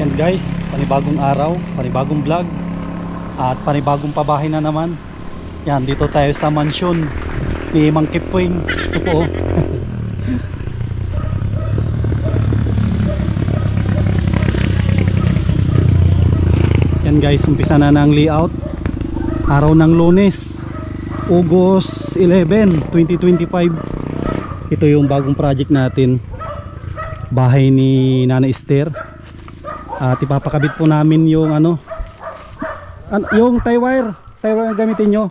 Yan guys, panibagong araw, panibagong vlog at panibagong pabahay na naman. Yan, dito tayo sa mansyon ni Mang Kipwing. Ito po. Yan guys, umpisa na ng layout. Araw ng Lunes, August 11, 2025. Ito yung bagong project natin, bahay ni Nana Esther. At ipapakabit po namin yung yung tie wire ang gamitin nyo.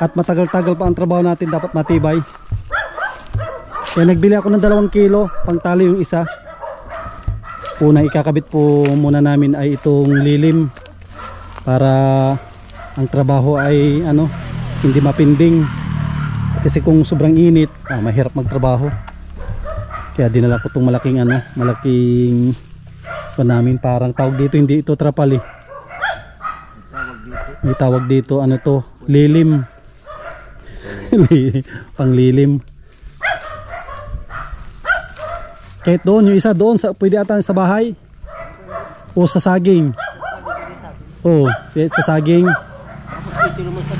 At matagal-tagal pa ang trabaho natin, dapat matibay. Kaya nagbili ako ng 2 kilo pang tali yung isa. Una ikakabit po muna namin ay itong lilim para ang trabaho ay hindi mapinding. Kasi kung sobrang init, mahirap magtrabaho. Kaya dinala ko itong malaking namin, parang tawag dito, hindi ito trapal eh. May tawag dito, lilim. Pang lilim. Kahit doon, yung isa doon, pwede ata sa bahay o sa saging. Sa saging.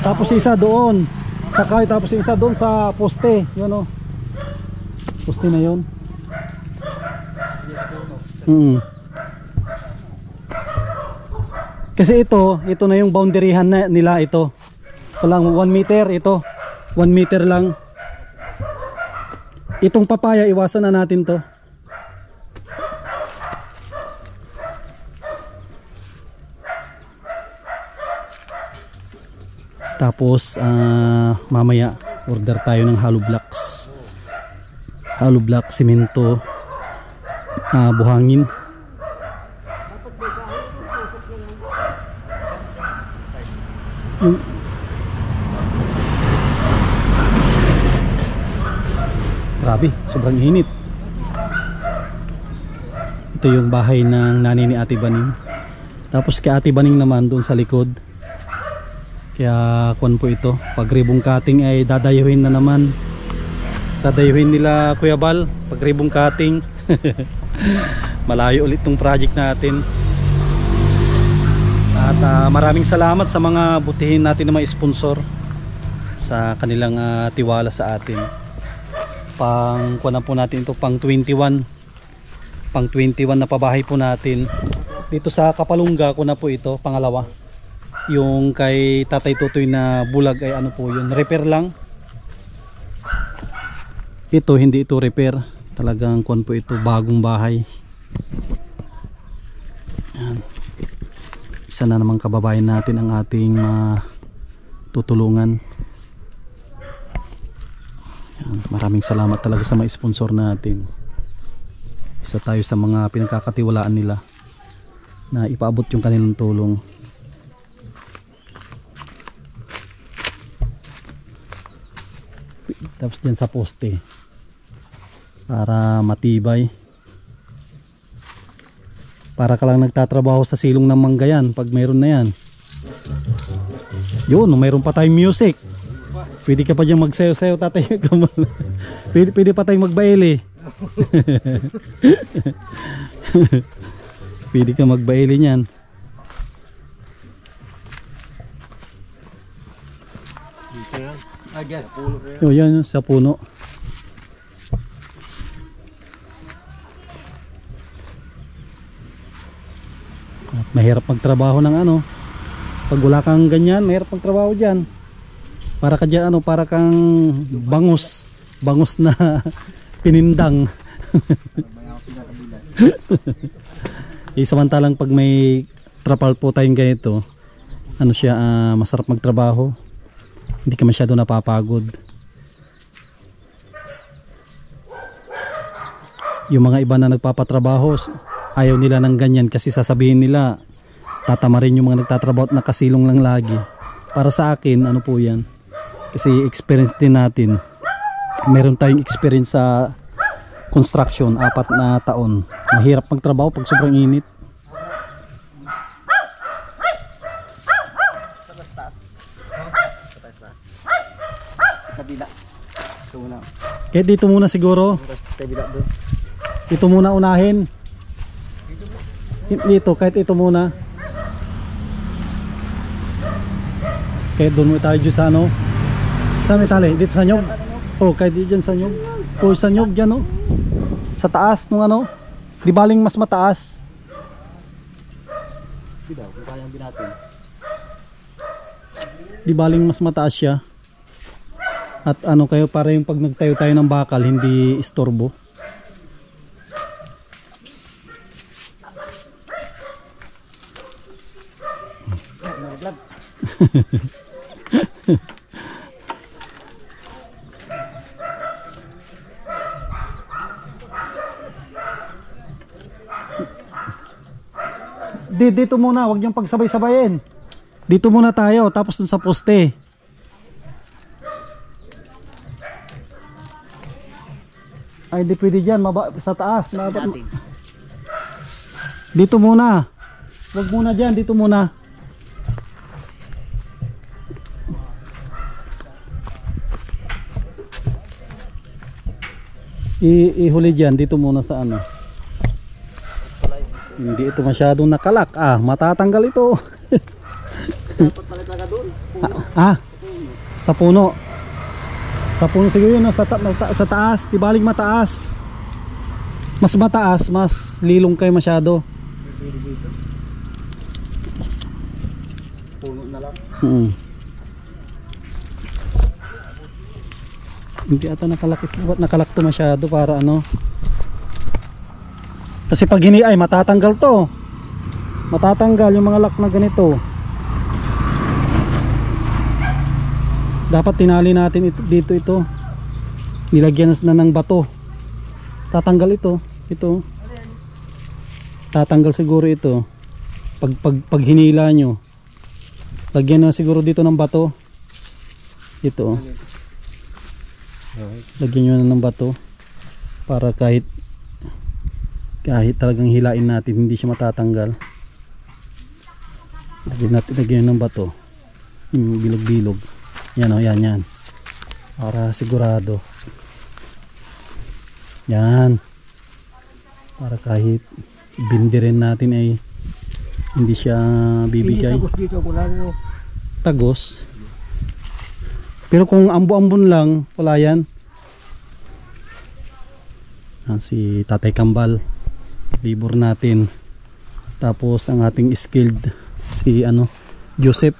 Tapos isa doon sa kahoy, tapos isa doon sa poste. Yun poste na yun. Kasi ito na yung boundaryhan nila. Ito lang 1 meter, ito 1 meter lang. Itong papaya, iwasan na natin to. Tapos mamaya order tayo ng hollow block, simento, buhangin. Grabe, sobrang init. Ito yung bahay ng nanay ni Ate Baning. Tapos kay Ate Baning naman doon sa likod. Kaya kuwan po ito, pag ribbon cutting ay dadayuhin na naman. Dadayuhin nila Kuya Bal pag ribbon cutting. Malayo ulit tong project natin. At maraming salamat sa mga butihin natin na mga sponsor sa kanilang tiwala sa atin. Kuwan po natin ito, pang 21 na pabahay po natin. Dito sa Kapalungga ko na po ito, pangalawa. Yung kay Tatay Tutoy na bulag ay po yun, repair lang. Ito hindi ito repair, talagang kuwan po ito, bagong bahay. Yan. Isa na namang kababayan natin ang ating tutulungan. Yan. Maraming salamat talaga sa mga sponsor natin. Isa tayo sa mga pinagkakatiwalaan nila na ipaabot yung kanilang tulong. Tapos dyan sa poste para matibay, para ka lang nagtatrabaho sa silong ng manggayan pag mayroon na yan. Yun, mayroon pa tayong music, pwede ka pa dyan magsayo-sayo, tatay. Pwede pa tayong magbaili. Pwede ka magbaili nyan. Yan sa puno. At mahirap magtrabaho ng pag wala kang ganyan, mahirap magtrabaho dyan. Para ka dyan para kang bangus na pinindang. Samantalang pag may trapal po tayong ganito, masarap magtrabaho. Hindi ka masyado napapagod. Yung mga iba na nagpapatrabaho, ayaw nila ng ganyan kasi sasabihin nila tatamarin yung mga nagtatrabaho at nakasilong lang lagi. Para sa akin, po yan, kasi experience din natin. Meron tayong experience sa construction, 4 na taon. Mahirap magtrabaho pag sobrang init. Kaya dito muna siguro. Ito muna unahin. Dito, kahit ito muna. Kahit doon mo tayo dyan sa ano. Saan may tali? Dito sa nyog? Oh, kahit dyan sa nyog. Oh, sa nyog dyan oh. Sa taas nung ano. Di baling mas mataas. Di ba? Kung kayang binatin. Di baling mas mataas siya. At ano kayo, para yung pag nagtayo tayo ng bakal, hindi istorbo. Dito muna, wag niyong pagsabay-sabayin. Dito muna tayo, tapos dun sa poste. Ay, di pwede dyan, sa taas. Dito muna. Wag muna dyan, dito muna. Ihuli dyan, dito muna sa ano. Hindi ito masyadong nakalak. Matatanggal ito. Dapat pala talaga doon. Sa puno. Sa puno siguro yun, no? Sa taas. Di baling mataas. Mas mataas, mas lilong kayo masyado. Puno na lang. Hindi ata nakalak to masyado para ano. Kasi pag ay matatanggal to. Matatanggal yung mga lock na ganito. Dapat tinali natin dito ito. Nilagyan na ng bato. Tatanggal ito. Ito. Tatanggal siguro ito. Pag hinila nyo. Lagyan na siguro dito ng bato. Ito. Lagyan nyo na ng bato. Para kahit talagang hilain natin, hindi siya matatanggal. Lagyan ng bato. Yung bilog-bilog. Yan o, yan. Para sigurado. Yan. Para kahit bindirin natin ay hindi siya bibigay. Tagos dito, Tagos. Pero kung ambo-ambon lang, wala yan. Si Tatay Kambal. Libor natin. Tapos ang ating skilled si Joseph.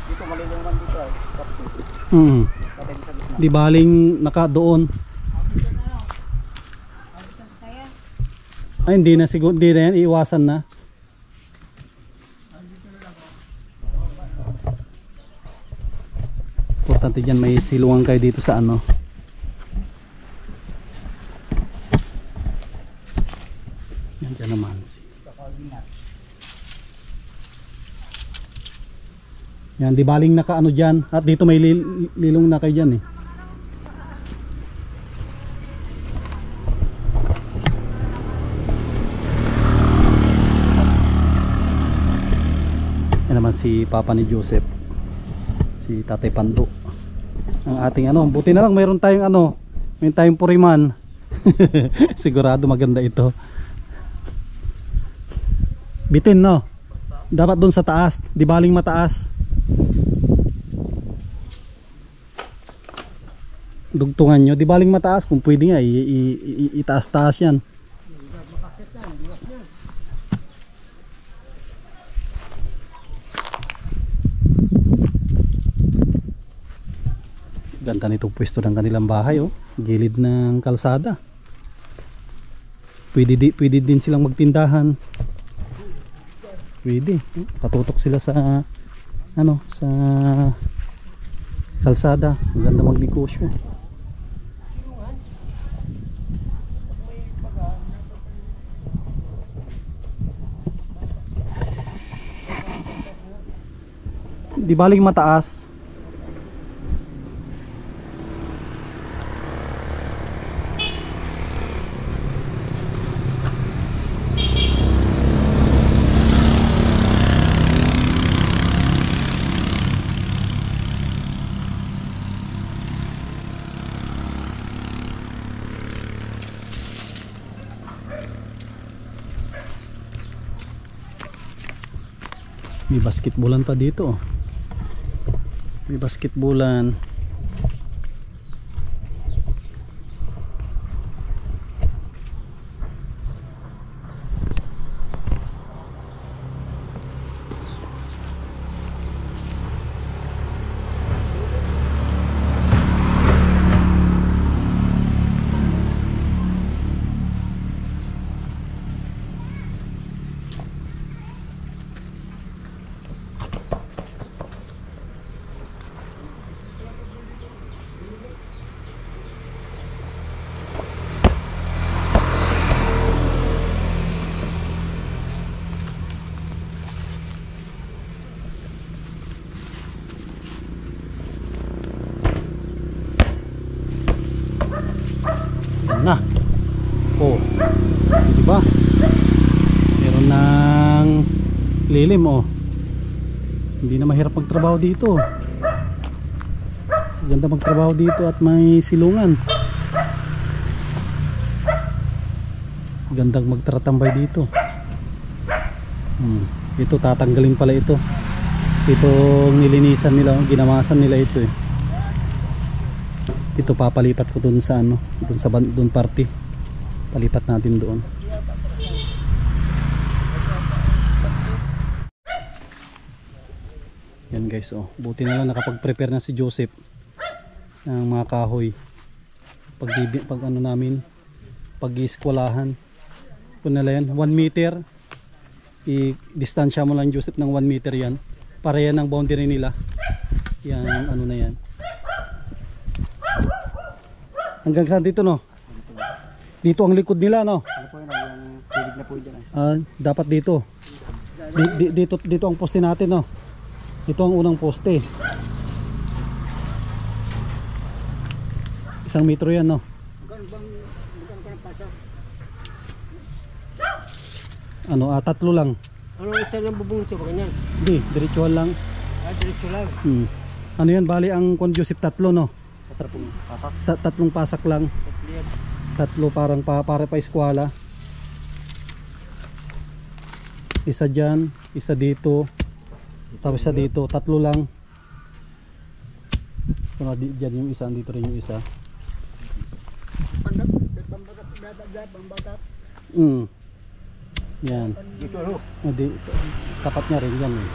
Dito malilungan dito. Di baling naka doon. Ay, hindi na siguro, hindi na yan, iiwasan na. Importante dyan, may silungan kayo dito sa ano. Yan dyan naman. Yan, di baling naka ano dyan. At dito may lilong na kayo dyan eh. Naman si Papa ni Joseph, si Tatay Pando, ang ating buti na lang mayroon tayong puriman. Sigurado maganda ito. Bitin no, dapat doon sa taas, di baling mataas. Dugtungan nyo, di baling mataas, kung pwede nga itaas-taas yan. Ganda nitong pwesto ng kanilang bahay gilid ng kalsada. Pwede din silang magtindahan. Pwede, patutok sila sa sa kalsada. Ganda magnegosyo. Di baling mataas. May basketballan pa dito. Oh. May basketballan. Na. Oh. Di ba? Meron ng lilim oh. Hindi na mahirap magtrabaho dito. Ganda magtrabaho dito at may silungan. Gandang magtatambay dito. Ito tatanggalin pala ito. Itong nilinisan nila, ginamasan nila ito eh. Ito papalipat ko dun sa ano, dun party. Palipat natin doon. Yan guys, oh. Buti na lang nakapag-prepare na si Joseph ng mga kahoy. Pag ano namin, pag-iskwalahan. Kung nila yan, 1 meter. I-distansya mo lang Joseph ng 1 meter yan. Para yan ang boundary nila. Yan, ano na yan. Hanggang saan dito no? Dito ang likod nila no? Ano po yun? Yung tubig na po dyan. Dapat dito. Dito ang poste natin no? Ito ang unang poste. 1 metro yan no? Magkano ka ng pasa? Ano, 3 lang. Ano isa ng bubong ito? Ganyan? Hindi, diretsuhan lang. Diretso lang. Ano yan, bali ang Joseph 3 no? 3 pasak? 3 pasak lang. 3 parang para pa eskwala. Isa dyan, isa dito, tapos isa dito, 3 lang. Dyan yung isa, dito rin yung isa. Yan. Tapat niya rin yan eh.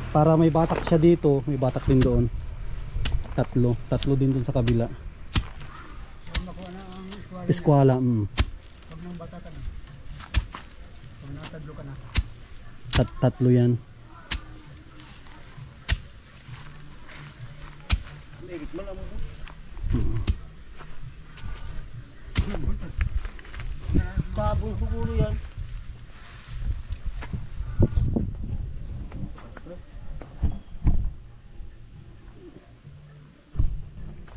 Para may batak siya dito, may batak din doon. 3 din dun sa kabila. Eskwala. Pag nang bata ka na. Pag natadlo ka na. 3 yan. Tabong siguro yan.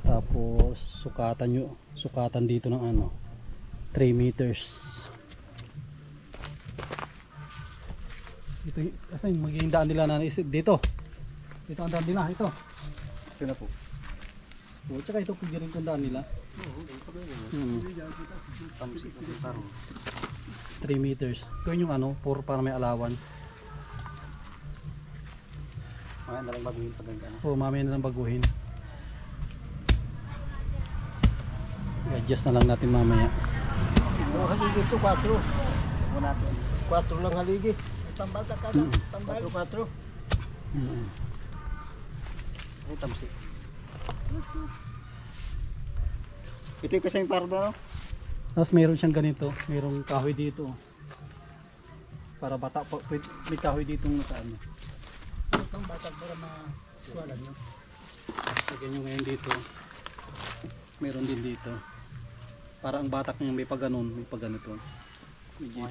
Tapos sukatan dito ng ano 3 meters. Dito kasi magiging daan nila na dito. Dito ang daan nila, ito. Ito na po. O tsaka ito pwede rin kung daan nila. Oo, ito ba yun? 3 meters. Ito yung ano, para may allowance. Mamaya na lang baguhin pag ganyan. O mamaya na lang baguhin. I-adjust na lang natin mamaya. Ang haligi ito, 4. Muna natin. 4 lang haligi. Tambal ka na. Tambal. 4. Ay, tamsi. Ito yung kasi yung pardo, no? Tapos mayroon siyang ganito, mayroong kahoy dito. Para bata, may kahoy dito ng ano. Itong batag para ma-suwalan nyo. Lagyan nyo ngayon dito. Meron din dito. Para ang batak niya may pag-ganon, may pag-ganito. Dito.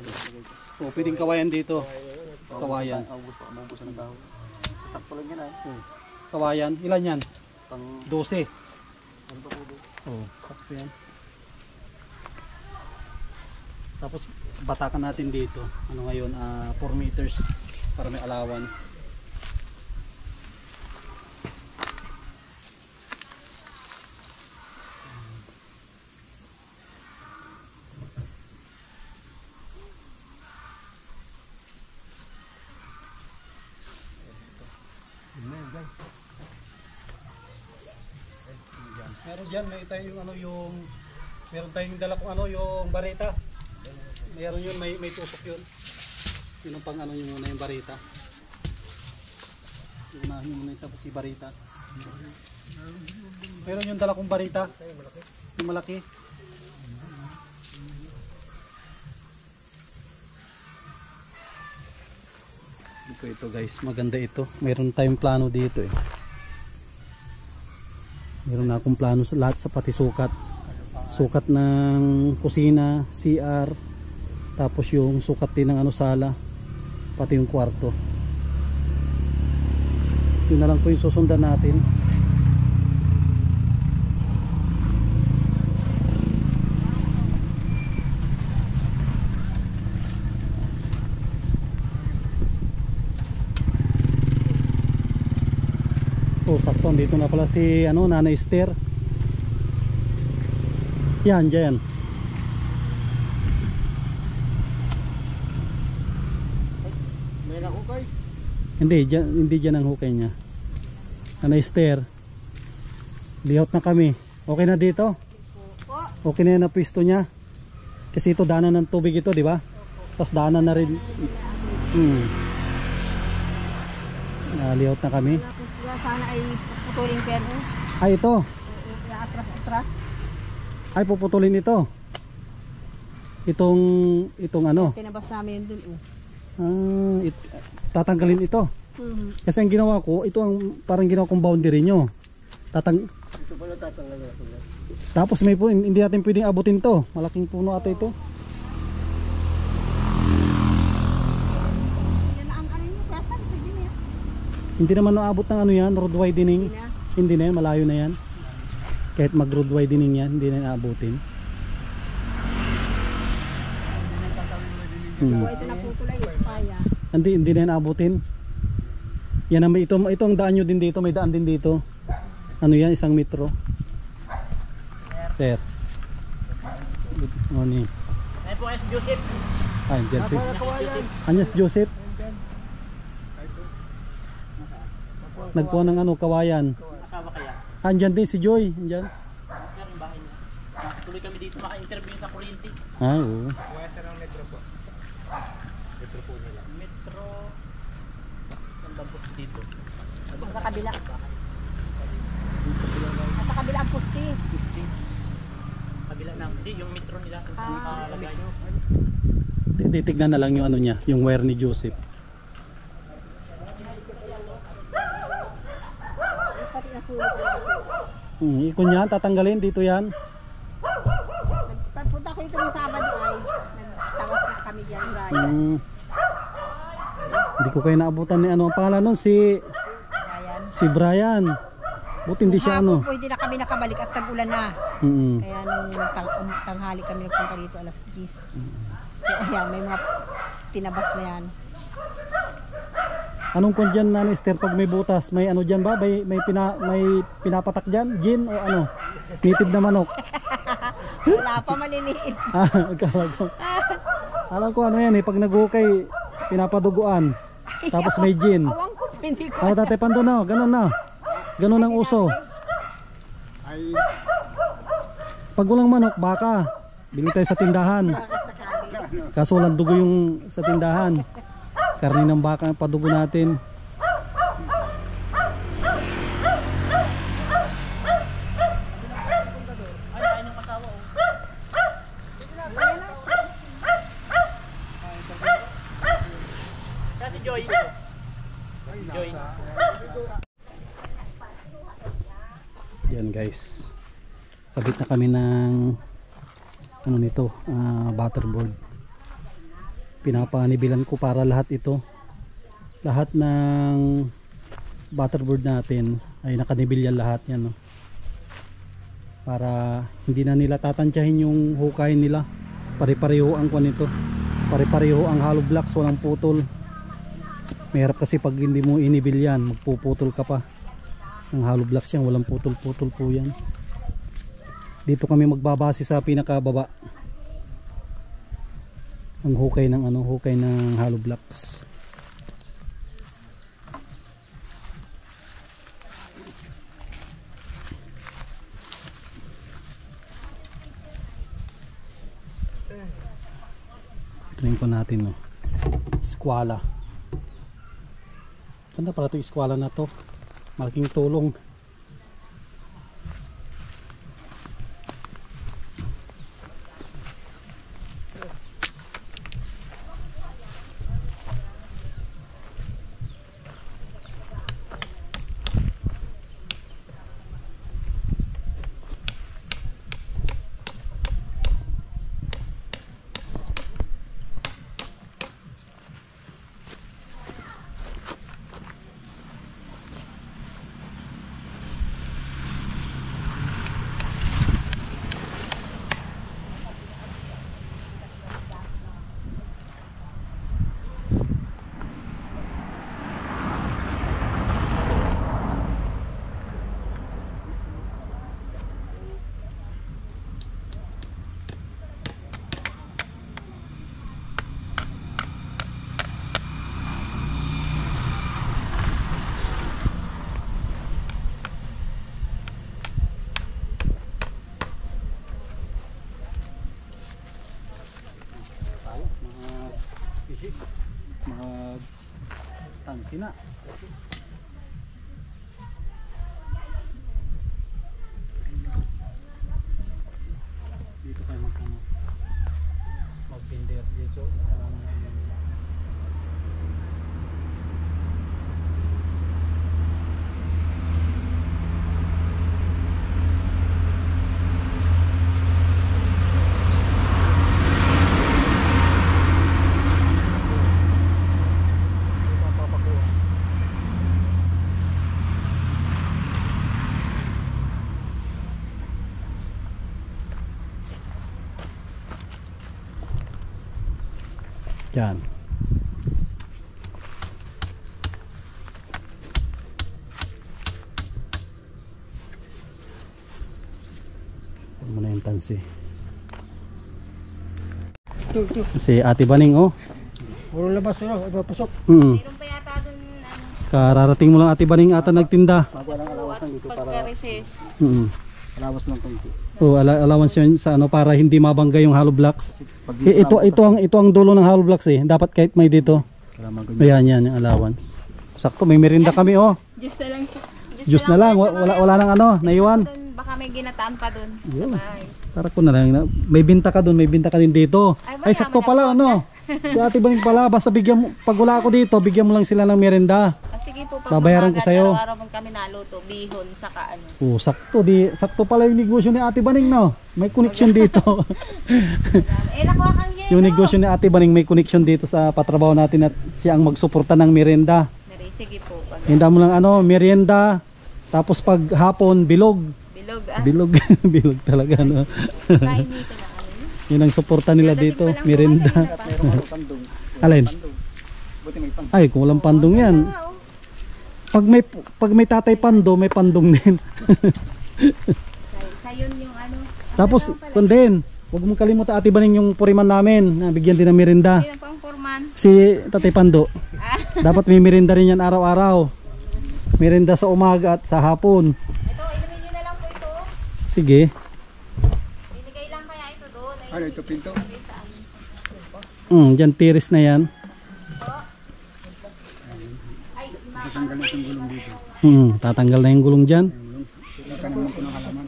O, pwedeng kawayan dito. Kawayan. Mabubusan ng dahon. Sakto lang yan, Kawayan, ilan yan? Pang 12. ano ba po doon? Oh, sakto yan. Tapos batakan natin dito. Ano ngayon? 4 meters para may allowance. Meron dyan, may tayo yung ano yung meron tayong dala kung ano yung barita. Meron yun, may tusok yun. Yun ang pang ano yung muna yung barita. Unahin yung muna yung si barita. Meron yung dala kong barita. Yung malaki. Ito guys, maganda ito. Meron tayong plano dito eh. Meron na akong plano sa lahat sa pati sukat. Sukat ng kusina, CR, tapos yung sukat din ng ano sala, pati yung kwarto. Yun na lang po yung susundan natin. Oh, sakto, dito na pala si ano, Nanay Esther. Yan, dyan. May nakukay. Hindi dyan ang hukay niya. Nanay Esther. Lihot na kami. Okay na dito? Okay na yan ang pwesto niya. Kasi ito daanan ng tubig ito, di ba? Tapos daanan na rin. Lihot na kami. Sana ay puputulin pero. Ay, ito. Atras. Ay, puputulin ito. Itong ano. Tinabas namin dun. Tatanggalin ito. Kasi ang ginawa ko, ito ang parang ginawa kong boundary nyo. Ito pala tatanggal na ako. Tapos may po, hindi natin pwedeng abutin to. Malaking puno ata ito. Yan ang ano nyo, kasa, pwede na yan. Hindi naman naabot ng ano yan, road widening. Hindi na. Hindi na yan, malayo na yan. Kahit mag road widening yan, hindi na naabutin. Kung ito naputulay, kaya. Hindi na yan naabutin. Yan ang ito ang daan nyo din dito, may daan din dito. Ano yan, 1 metro. Sir. Ano ni? Ay po, S. Joseph. Ay, dyan si. Kawayan. Anyas Joseph. Nagpuha ng ano, kawayan. Asawa kaya. Andyan din si Joy. Andyan. Sir, yung bahay niya. Tuloy kami dito maka-interview sa Kurinti. Ah, oo. Metro. Ang bambos dito. Sa kabila. At sa kabila ang pusti. Kabila ng, hindi, yung metro nila. Lagay. Titignan na lang yung ano niya, yung wire ni Joseph. Pati na sulit. Ikon yan, tatanggalin dito yan. Pagpunta ko ito ng Sabado ay nagtawas na kami dyan, Brian. Hindi ko kayo naabutan ni ano ang pangalan nun, si Brian. Buti hindi siya ano. Pwede na kami nakabalik at tag-ulan na. Kaya nung tanghali kami nagpunta dito alas 10. Kaya ayan, may mga tinabas na yan. Anong kung dyan, Nanay Esther, pag may butas, may ano dyan ba? May pinapatak dyan? Gin o ano? Native na manok? Wala pa, maliliit. Alam ko ano yan eh, pag nag-ukay, pinapaduguan. Tapos may gin. Awang ko, hindi ko. Ano tatay pando na, ganun na. Ganun ang uso. Ay, Pag walang manok, baka. Bili tayo sa tindahan. Kaso walang dugo yung sa tindahan. Karne ng baka ang padugo natin. Kasi Joy. Joy. Yan guys. Kabit na kami ng ano nito, butterboard. Pinapanibilan ko para lahat ito. Lahat ng butterboard natin ay nakanibilyan lahat yan, no? Para hindi na nila tatansyahin yung hukay nila. Pare-pareho ang kwan nito. Pare-pareho ang hollow blocks, walang putol. Mahirap kasi pag hindi mo inibilyan, magpuputol ka pa. Ang hollow blocks yan, walang putol-putol po yan. Dito kami magbabase sa pinakababa. Ang hukay ng ano, hukay ng hollow blocks. ko natin, no. Eskwala. Ganda pala ito, eskwala na to. Malaking tulong. Mga tansi na. Dito tayo mag-binder dito. Yan. Ito muna yung tansi. Si Ate Baning, oh. Puro labas na, iba pasok. Mayroon pa yata dun, Kararating mo lang Ate Baning ata nagtinda. Walang alawas lang dito para pagka-recess. alawas lang konti. Oh, allowance yun sa ano para hindi mabangga yung hollow blocks. Pag Ito ang dulo ng hollow blocks eh. Dapat kahit may dito. kailangan ko Ayan yan yung allowance. Sakto may merinda kami, oh. Diyos na lang. Juice na lang, wala nang ano, naiwan. Dun, baka may ginataan pa dun. Yun. Sabay. Para ko na lang, may binta ka doon, may binta ka din dito. Ay, Ay sakto pala, ano. Si Ate Baning pala, basta bigyan mo, pag wala ako dito, bigyan mo lang sila ng merinda. Ah, sige po, pag Babayaran ko sa'yo. araw-araw mong kami naluto, bihon, saka ano. Oh, sakto pala yung negosyo ni Ate Baning, no. May connection dito. Nakuha kang yelo. Yung negosyo ni Ate Baning may connection dito sa patrabaho natin at siya ang magsuporta ng merienda. Sige po. Hinda mo lang ano, merienda. Tapos pag hapon, bilog. Bilog, Bilog. Bilog talaga, no. Kain dito na ano. Yun ang suporta nila dito, merienda. pandong. Alin? Buti may pang. Ay, kung walang pandong yan. Pag may tatay pando, may pandong din. Sayon yung ano. Tapos, kung din, huwag mong kalimutan Ate Baning yung puriman namin. Nabigyan din ng merienda. Hindi na pang forman. Si Tatay Pando. Dapat may merienda rin yan araw-araw. Merienda sa umaga at sa hapon. Ito, inumin nyo na lang po ito. Sige. Binigay lang kaya ito doon. Ay, Ano ito pinto? Dyan tiris na yan. Tatanggal na itong gulong dito. Tatanggal na yung gulong dyan. Nagkanaman ko ng halaman.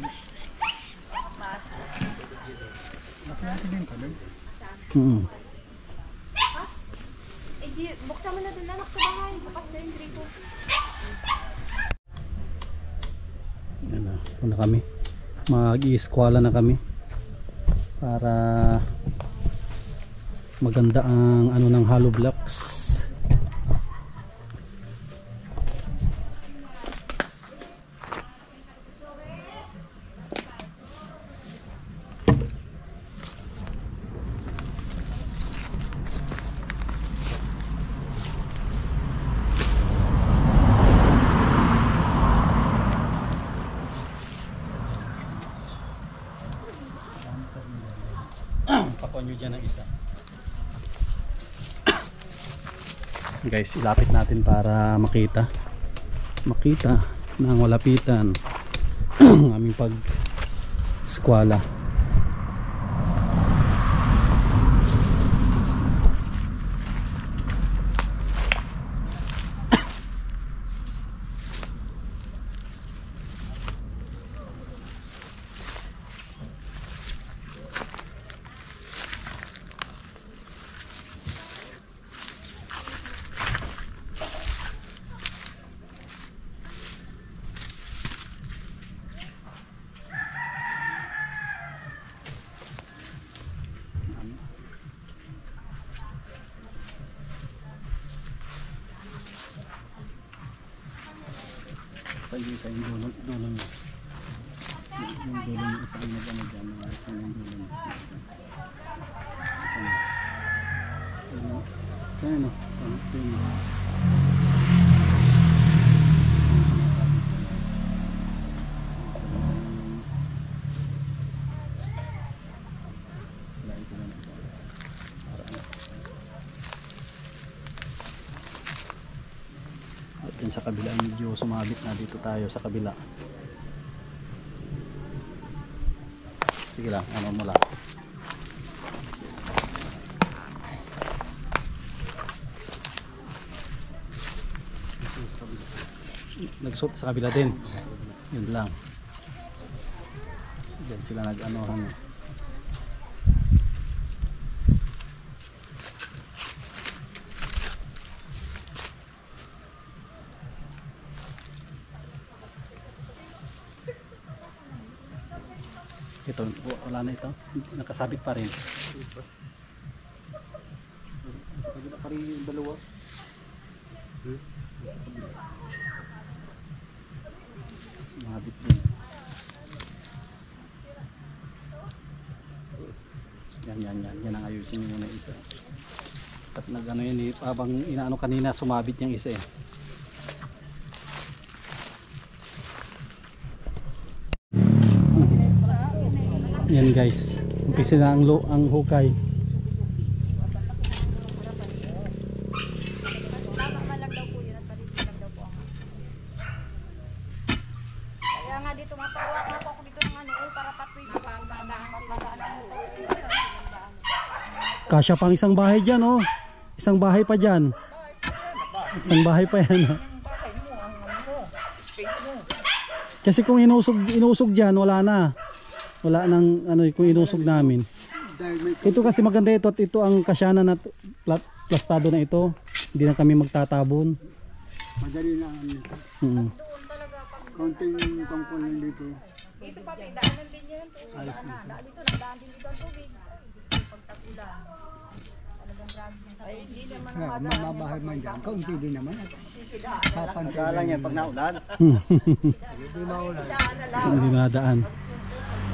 Nakalaki din pala. Buksan mo na doon anak sa bahay. Bukas na yung gripo. Yan na, ito na kami. Mag-i-eskwala na kami. Para maganda ang ano ng hollow blocks. Pakuan nyo dyan ang isa. Guys, ilapit natin para makita ng walapitan ang aming pag-eskwala. sa iyo sa dulo niya. Yung dulo niya isa ang nag-ano dyan. Yung dulo niya. Kaya no? Ito yun. At dyan sa kabila medyo sumabit na, dito tayo sa kabila. Sige lang, ano mo lang. Nagsuot sa kabila din. Yun lang. Diyan sila nag-anohan. Ito, wala na ito. Nakasabit pa rin. Sa kabila pa rin yung dalawa. Sumabit din. Yan ang ayusin nyo muna isa. At nag-ano yun eh, habang inaano kanina sumabit yung isa eh. Yan guys, umpisa na ang hukay. Kaya nga dito matawa nga ako dito ng ano, para patuloy ko pa ang Kasya pang isang bahay dyan oh. Isang bahay pa dyan. Isang bahay pa yan oh. Kasi kung inusog dyan, wala na. Wala nang ano kung inusog namin. Ito kasi maganda ito at ito ang kasyanan at plastado na ito. Hindi na kami magtatabon. Madali na ang konting tungkol lang dito. Dito pati, daanan din yan. Dito, nadaan din dito ang tubig. Pag tag-ulan. Talagang grabe din sa tubig. Hindi naman Kaya mababahay man dyan, kaunti din naman. Papantay lang yan pag naulan. Hindi maulan. Hindi nadaan.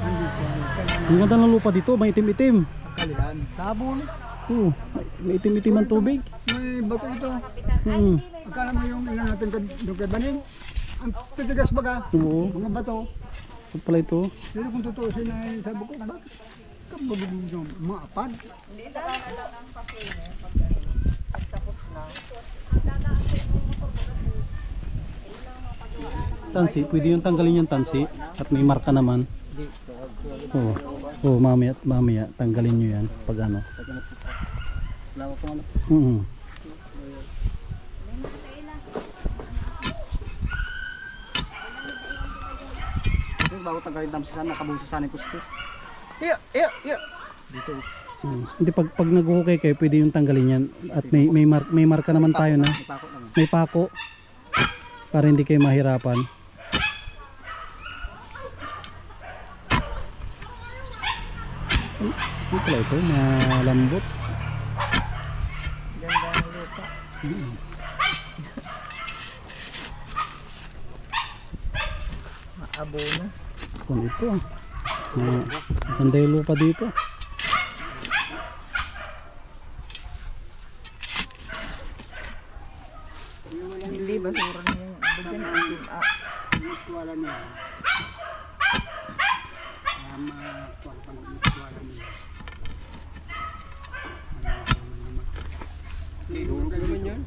Ang ganda ng lupa dito, may itim-itim. Kalian, tabon. Oo, may itim-itim ang tubig. May bato ito. Akala mo yung ilan natin doon kay Baning? Ang titigas baga. Oo, Mga bato. ito pala ito. Pero kung tutuusin ay sabi ko, bakit? Kabagod yung mga apad. Tansi, pwede yung tanggalin yung tansi at may marka naman. Oo, mamaya tanggalin nyo yan pag ano. Bago tanggalin tam sa sana, nakabuso sa sana yung puste. Iya. Dito. Hindi pag naghuhukay kayo, pwede yung tanggalin yan at may marka naman tayo na. Ipako lang. May pako para hindi kayo mahirapan. Ano pala ito? Malambot. Ganda ng lupa. Maabo na. Kung ito ganda yung lupa dito. Hindi, basura na yung bigyan natin. Wala niya. Wala niya. Ano naman yun?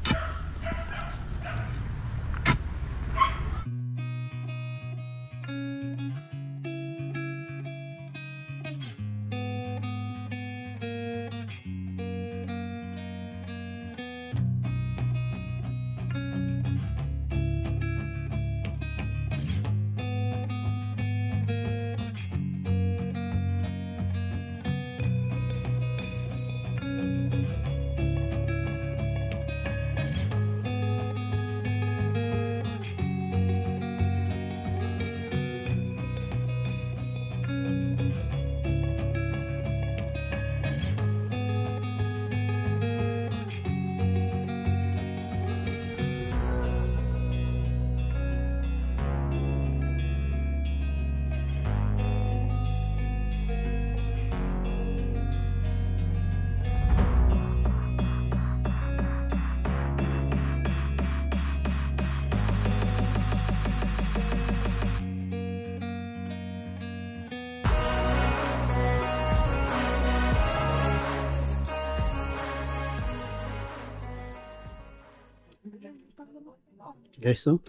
Guys, oh.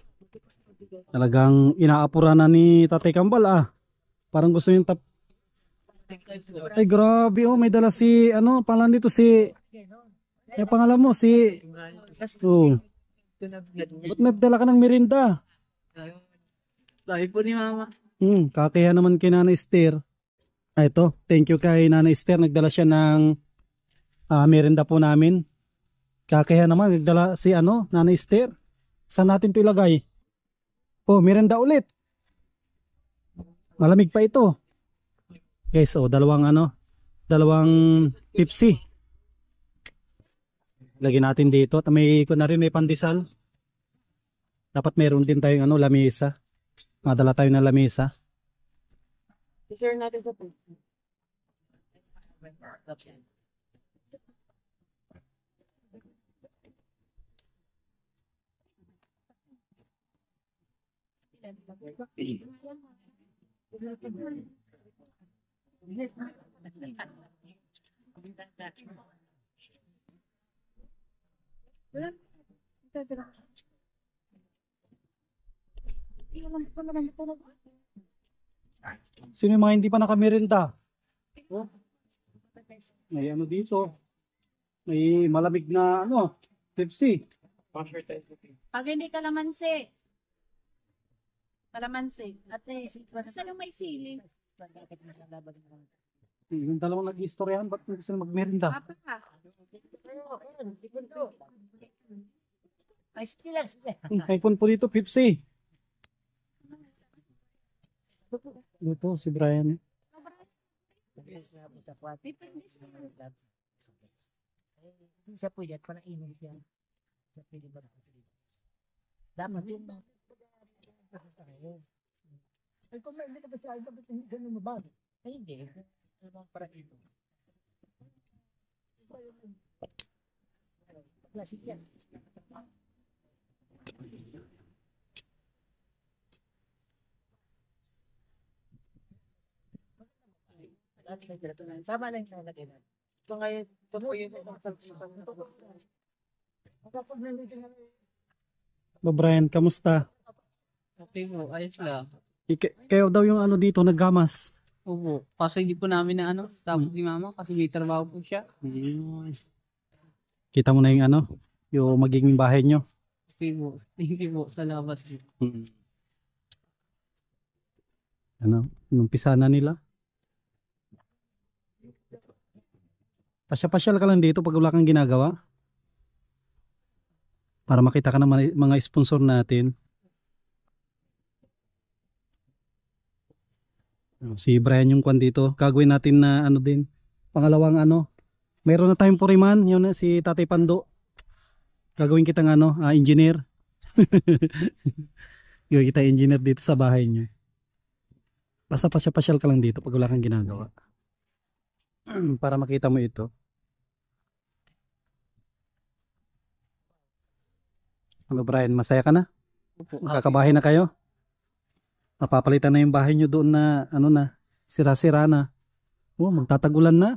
Talagang inaapura na ni Tatay Kambal ah. Parang gusto yung Ay grabe oh, may dala si ano, pangalan dito si yung pangalan mo si oh. Ba't nagdala ka ng merinda? Sabi po ni Mama. Kakaya naman kay Nana Esther. Ito, thank you kay Nana Esther. Nagdala siya ng merinda po namin. Kakaya naman, nagdala si ano, Nana Esther. Saan natin ito ilagay? Oh, merinda ulit. Malamig pa ito. Okay, so dalawang Pepsi. Lagyan natin dito. May pandesal. Dapat mayroon din tayong lamesa. Madala tayo ng lamesa. I-share natin sa po. Sino yung mga hindi pa nakamerinda? Oh. May ano dito. May malamig na Pepsi. Pag hindi kalamansi. Ate, basta lang may sili. Yung dalawang nag-istoryahan, ba't hindi sila magmerinda? Papa ka. Ay, sige lang, sige. May po dito, Pepsi. Ito, si Brian. Siya po yan, parang inom siya. Sa pili ba kasi dito. Dapat yun ba? Ay, kung hindi ka ba siya, dapat ganun mo ba? Ay, hindi. Ano parang inom. Klasik yan. Tama lang yung nalagay natin. So ngayon, ito po yung Brian, kamusta? Okay po, ayos lang. Kayo daw yung dito, naggamas. Opo, kasi hindi po namin na tapos ni Mama kasi may trabaho po siya. Kita mo na yung magiging bahay nyo. Okay po, thank you po, salamat po. Inumpisa na nila. Pasya-pasyal ka lang dito pag wala kang ginagawa. Para makita ka ng mga sponsor natin. Si Brian yung kwan dito. Gagawin natin na din. Pangalawang mayroon na tayong puriman. Yun si Tatay Pando. Gagawin kitang engineer. Gagawin kita engineer dito sa bahay nyo. Basta pasya-pasyal ka lang dito pag wala kang ginagawa. Para makita mo ito. Ano Brian, masaya ka na? Makakabahay na kayo? Napapalitan na yung bahay nyo doon na sira-sira na. Oh, magtatagulan na.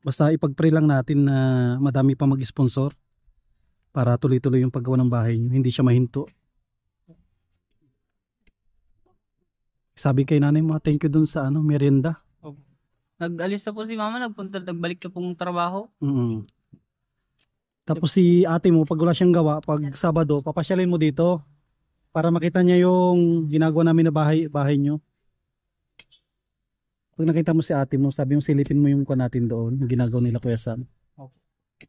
Basta ipag-pray lang natin na madami pa mag-sponsor para tuloy-tuloy yung paggawa ng bahay nyo. Hindi siya mahinto. Sabi kay nanay mo, thank you dun sa merienda. Nag-alis na po si Mama, nagbalik na pong trabaho. Tapos si ate mo, pag wala siyang gawa, pag Sabado, papasyalin mo dito para makita niya yung ginagawa namin na bahay nyo. Pag nakita mo si ate mo, sabi mo silipin mo yung kuha natin doon, yung ginagawa nila Kuya Sam.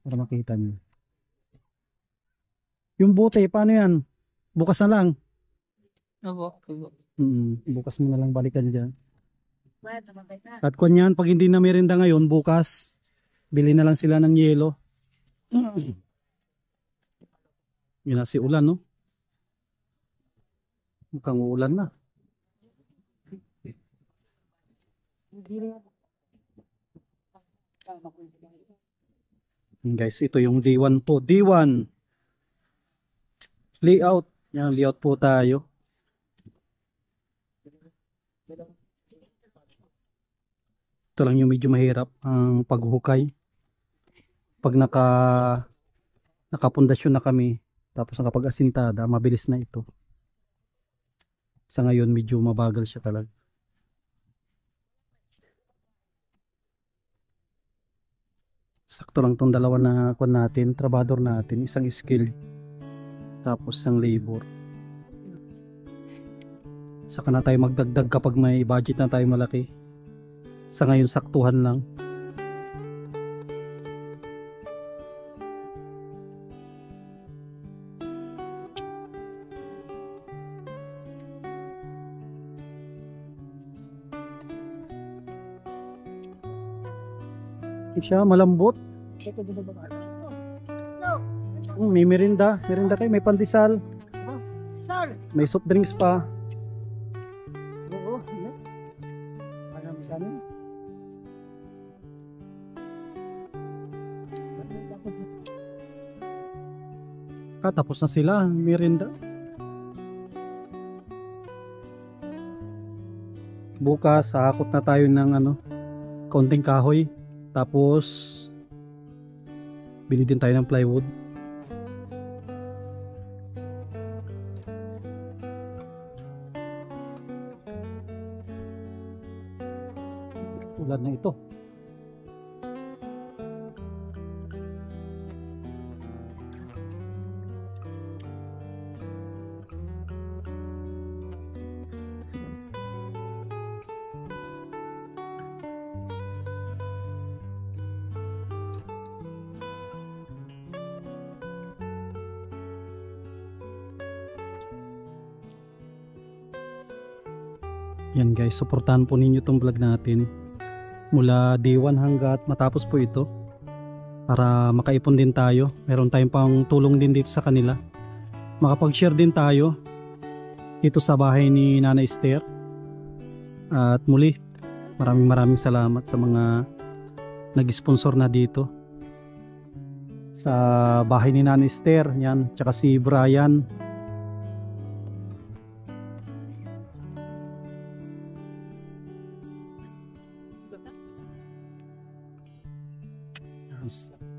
Para makita niyo. Yung bote, paano yan? Bukas na lang. Opo. Bukas mo na lang balikan dyan. At kung yan, pag hindi na merienda ngayon, bukas, bili na lang sila ng yelo. Yun na si ulan, no? Mukhang uulan na. Guys, ito yung D1 po. D1 layout. Yan, layout po tayo. Ito lang yung medyo mahirap ang paghukay. pag nakapundasyon na kami tapos nakapag-asintada, mabilis na ito. Sa ngayon medyo mabagal siya talaga. Sakto lang tong dalawa na kuan natin, trabador natin, isang skilled tapos isang labor. Saka na tayo magdagdag kapag may budget na tayo malaki. Sa ngayon saktuhan lang. Siya malambot. May merinda kayo, may pandesal, Sir! may soft drinks pa. Oo. Parang kami. Tapos na sila, merinda. Bukas hahakot na tayo ng kaunting kahoy. Tapos bili din tayo ng plywood. Tulad na ito. Yan guys, suportahan po ninyo itong vlog natin mula day 1 hanggat matapos po ito para makaipon din tayo. Meron tayong pang tulong din dito sa kanila. Makapag-share din tayo dito sa bahay ni Nana Esther. At muli, maraming salamat sa mga nag-sponsor na dito sa bahay ni Nana Esther. Yan, tsaka si Brian.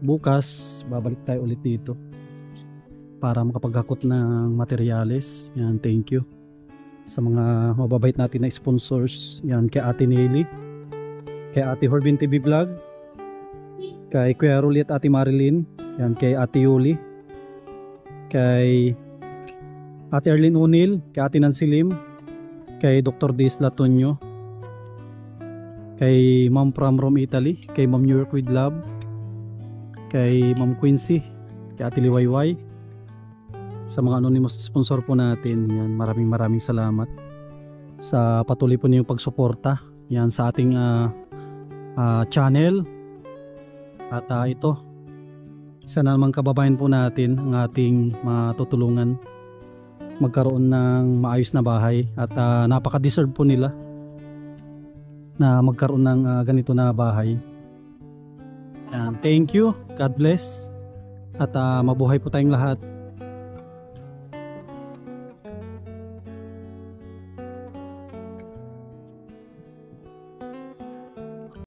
Bukas babalik tayo ulit dito para makapaghakot ng materyales. Yan, thank you sa mga mababait natin na sponsors. Yan, kay Ate Nelly, kay Ate Horbin TV Vlog, kay Kuya Rolly at Ate Marilyn, yan, kay Ate Yuli, kay Ate Erlyn Unil, kay Ate Nancy Lim, kay Dr. Diz Latonio, kay Ma'am from Rome, Italy, kay Ma'am New York with Love, kay Ma'am Quincy, kay Ate Liwayway, sa mga anonymous sponsor po natin. Yan, maraming salamat sa patuloy po ninyong pagsuporta yan sa ating channel. At ito, isa na namang kababayan po natin ang ating matutulungan magkaroon ng maayos na bahay. At napaka-deserve po nila na magkaroon ng ganito na bahay. Yan, thank you, God bless, at mabuhay po tayong lahat.